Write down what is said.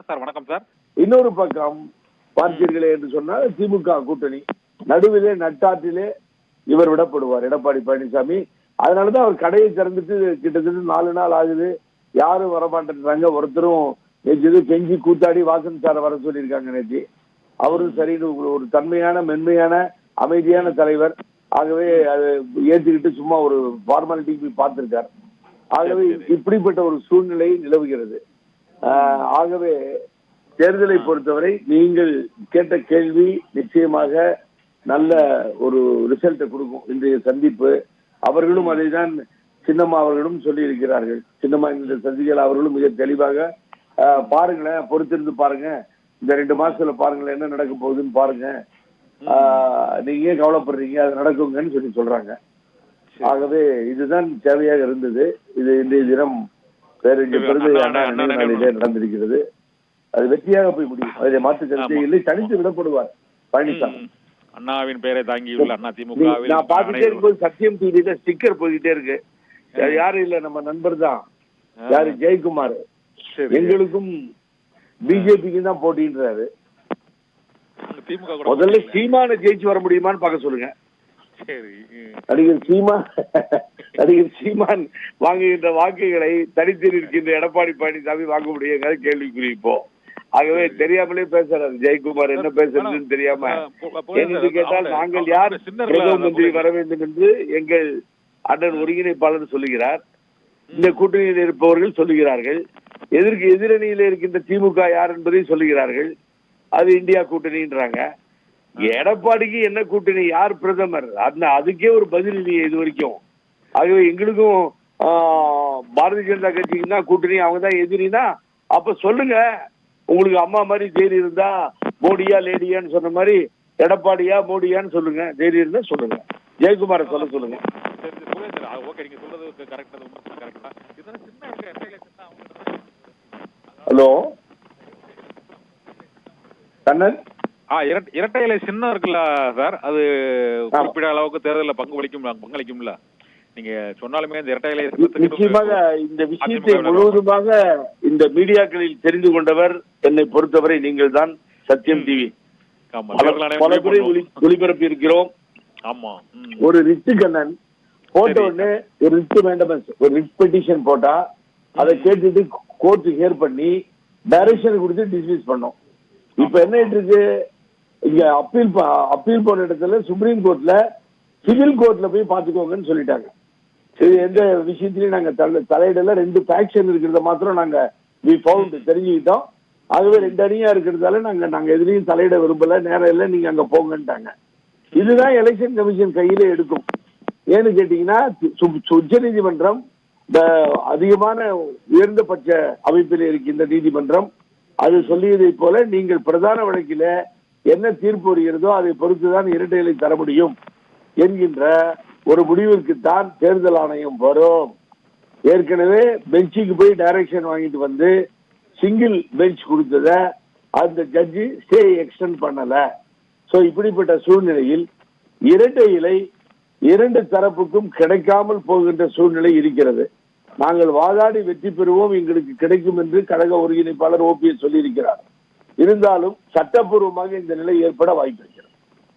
Sir. வணக்கம் sir. இன்னொரு பக்கம் பார்த்தீர்களே என்று சொன்னால் திமுக கூட்டணி நடுவிலே நட்டாற்றிலே இவர் விடப்படுவார், எடப்பாடி பழனிசாமி. அதனாலதான் அவர் கடையை திறந்துட்டு கிட்டத்தட்ட 4 நாள் ஆகுது, யாரும் வரமாட்டேன்றாங்க. ஒருத்தரும் நேற்று கெஞ்சி கூத்தாடி வாசன் சாரை வர சொல்லியிருக்காங்க நேற்று. அவரும் சரி, ஒரு தன்மையான மென்மையான அமைதியான தலைவர். ஆகவே அதை ஏற்றுக்கிட்டு சும்மா ஒரு ஃபார்மாலிட்டிக்கு போய் பார்த்திருக்கார். ஆகவே இப்படிப்பட்ட ஒரு சூழ்நிலை நிலவுகிறது. ஆகவே தேர்தலை பொறுத்தவரை நீங்கள் கேட்ட கேள்வி நிச்சயமாக நல்ல ஒரு ரிசல்ட்டை கொடுக்கும் இன்றைய சந்திப்பு. அவர்களும் அதை தான் சின்னம்மா அவர்களும் சொல்லி இருக்கிறார்கள். சின்னம்மா இந்த சந்திகள் அவர்களும் மிக தெளிவாக பாருங்களேன், பொறுத்திருந்து பாருங்க, இந்த 2 மாசத்துல பாருங்களேன் என்ன நடக்க போகுதுன்னு பாருங்க, நீங்க ஏன் கவலைப்படுறீங்க, அது நடக்குங்கன்னு சொல்லி சொல்றாங்க. ஆகவே இதுதான் தேவையாக இருந்தது. இது இன்றைய தினம் நாளிலே நடந்திருக்கிறது. அது வெற்றியாக போய் முடியும், அதில் மாற்று கருத்து இல்லை. தனித்து விடப்படுவார் பழனிசாமி. அண்ணாவின் பெயரை தாங்கியுள்ள அண்ணா திமுக. நான் பார்த்துட்டே இருக்கும்போது சத்தியம் டிவில ஸ்டிக்கர் போய்கிட்டே இருக்கு. யாரும் இல்ல, நம்ம நண்பர் தான், யாரு ஜெயக்குமார். எங்களுக்கும் பிஜேபிக்கும் தான் போட்டின்றாரு. முதல்ல சீமான ஜெயிச்சு வர முடியுமான்னு பார்க்க சொல்லுங்க. நடிகர் சீமான் வாங்குகின்ற வாக்குகளை தனித்து இருக்கின்ற எடப்பாடி பழனிசாமி வாங்க முடியுங்க கேள்விக்குறி இப்போ. ஆகவே தெரியாமலே பேசுறாரு ஜெயக்குமார், என்ன பேசுறதுன்னு தெரியாம. என்று கேட்டால் நாங்கள் யார் பிரதம மந்திரி வர வேண்டும் என்று எங்கள் அண்ணன் ஒருங்கிணைப்பாளர் சொல்லுகிறார், இந்த கூட்டணியில் இருப்பவர்கள் சொல்லுகிறார்கள், எதிரணியில் இருக்கின்ற திமுக யார் என்பதை சொல்லுகிறார்கள், அது இந்தியா கூட்டணின்றாங்க. எடப்பாடிக்கு என்ன கூட்டணி, யார் பிரதமர், அதுக்கே ஒரு பதில் இல்லையே இது வரைக்கும். ஆகவே எங்களுக்கும் பாரதிய ஜனதா கட்சிக்கு தான் கூட்டணி, அவங்க தான் எதிரினா அப்ப சொல்லுங்க. உங்களுக்கு அம்மா மாதிரி தைரியம் இருந்தா மோடியா லேடியான்னு சொன்ன மாதிரி எடப்பாடியா மோடியான்னு சொல்லுங்க, தைரியம் இருந்தா சொல்லுங்க. ஜெயக்குமார சொல்ல சொல்லுங்க. ஹலோ கண்ணன், இரட்டை இலை சின்னம் இருக்குல்ல சார், அது குறிப்பிட்ட அளவுக்கு தேர்தலில் பங்களிக்கும்ல. நீங்க சொன்னாலுமே இந்த இரட்டை இலை நிச்சயமாக இந்த விஷயத்தை முழுவதுமாக இந்த மீடியாக்களில் தெரிந்து கொண்டவர் என்னை பொறுத்தவரை நீங்கள் தான். சத்தியம் டிவி பல முறை ஒளிபரப்பி இருக்கிறோம். ஆமா, ஒரு ரிட்டு கண்ணன் போட்ட உடனே ஒரு ரிட்டு வேண்டமன்ஸ், ஒரு ரிட் பெட்டிஷன் போட்டா அதை கேட்டுட்டு கோர்ட்டு ஹியர் பண்ணி டைரக்ஷன் கொடுத்து டிஸ்மிஸ் பண்ணோம். இப்ப என்ன இருக்கு, இங்க அப்பீல் போன இடத்துல சுப்ரீம் கோர்ட்ல சிவில் கோர்ட்ல போய் பாத்துக்கோங்கன்னு சொல்லிட்டாங்க. இது எந்த விஷயத்திலயும் நாங்க தலையிடல, 2 ஃபேக்ஷன் இருக்கிறத மாத்திரம் நாங்க தெரிஞ்சுக்கிட்டோம். ஆகவே 2 அணியா இருக்கிறதால நாங்க எதுலையும் தலையிட விரும்பல, நேரம் இல்லை, நீங்க அங்க போங்கன்ட்டாங்க. இதுதான் எலெக்ஷன் கமிஷன் கையில எடுக்கும். ஏன்னு கேட்டீங்கன்னா உச்ச நீதிமன்றம் அதிகமான உயர்ந்தபட்ச அமைப்பில் இருக்கின்ற நீதிமன்றம், அது சொல்லியதை போல நீங்கள் பிரதான வழக்கில என்ன தீர்ப்பு வருகிறதோ அதை பொறுத்துதான் இரட்டை இலை தர முடியும் என்கின்ற ஒரு முடிவிற்கு தான் தேர்தல் ஆணையம் வரும். ஏற்கனவே பெஞ்சுக்கு போய் டைரக்ஷன் வாங்கிட்டு வந்து சிங்கிள் பெஞ்ச் கொடுத்தத அந்த ஜட்ஜி ஸ்டே எக்ஸ்டெண்ட் பண்ணல. சோ இப்படிப்பட்ட சூழ்நிலையில் இரட்டை இலை 2 தரப்புக்கும் கிடைக்காமல் போகின்ற சூழ்நிலை இருக்கிறது. நாங்கள் வாதாடி வெற்றி பெறுவோம், எங்களுக்கு கிடைக்கும் என்று கழக ஒருங்கிணைப்பாளர் OPS சொல்லியிருக்கிறார். இருந்தாலும் சட்டப்பூர்வமாக இந்த நிலை ஏற்பட வாய்ப்பிருக்கிறது.